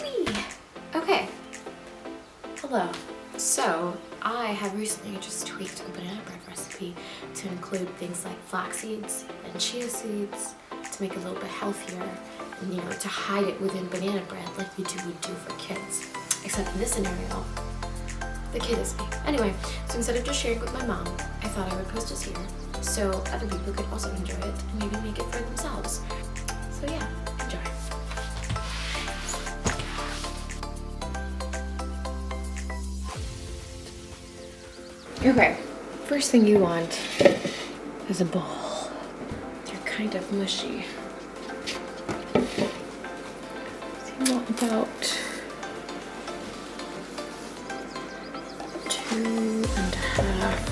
Whee! Okay. Hello. So, I have recently just tweaked a banana bread recipe to include things like flax seeds and chia seeds to make it a little bit healthier and, you know, to hide it within banana bread like you would do for kids. Except in this scenario, the kid is me. Anyway, so instead of just sharing with my mom, I thought I would post this here so other people could also enjoy it and maybe make it for themselves. So yeah, enjoy. Okay, first thing you want is a bowl. They're kind of mushy. So you want about 2.5.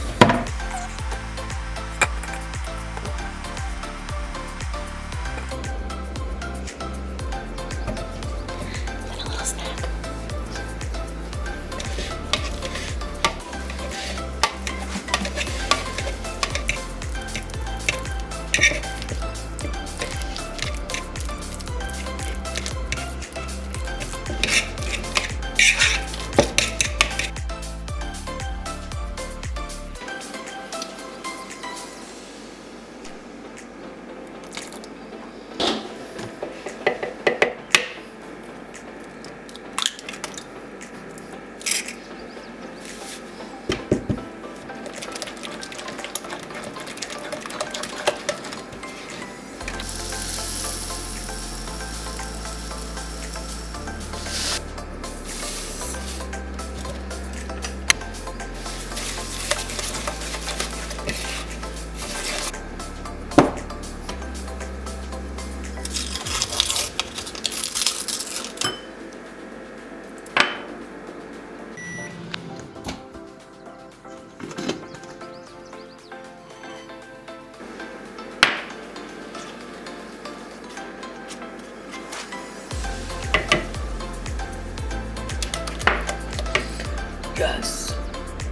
Yes.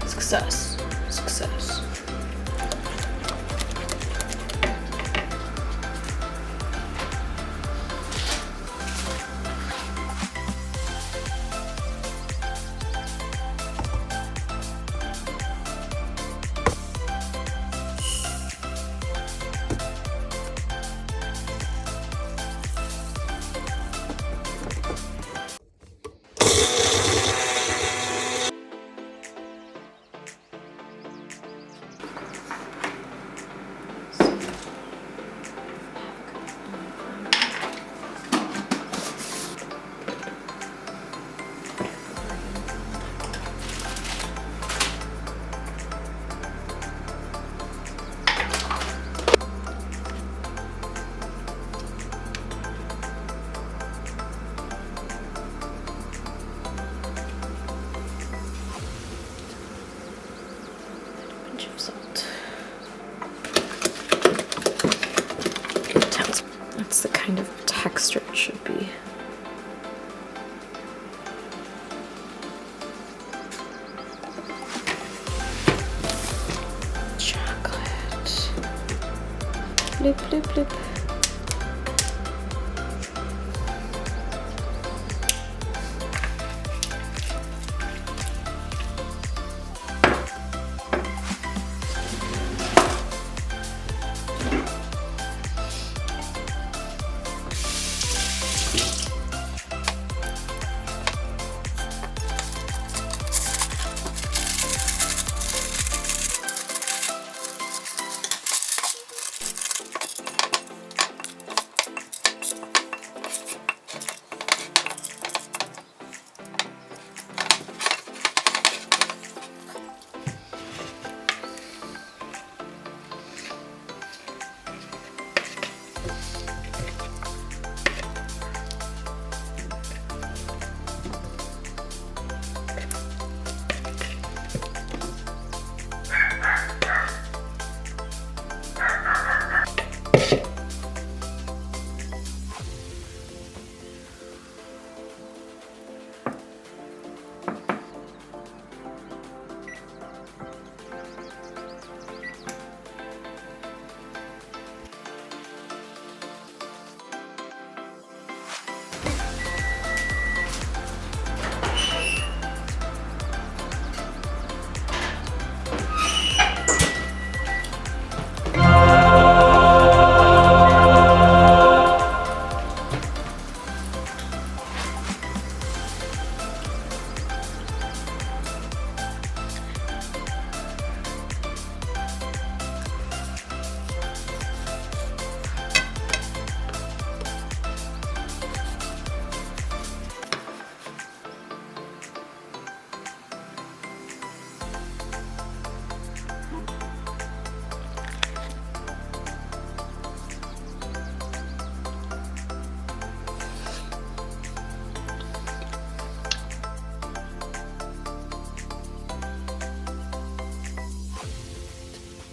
Success. Success. Of salt. That's the kind of texture it should be. Chocolate. Bloop, bloop, bloop.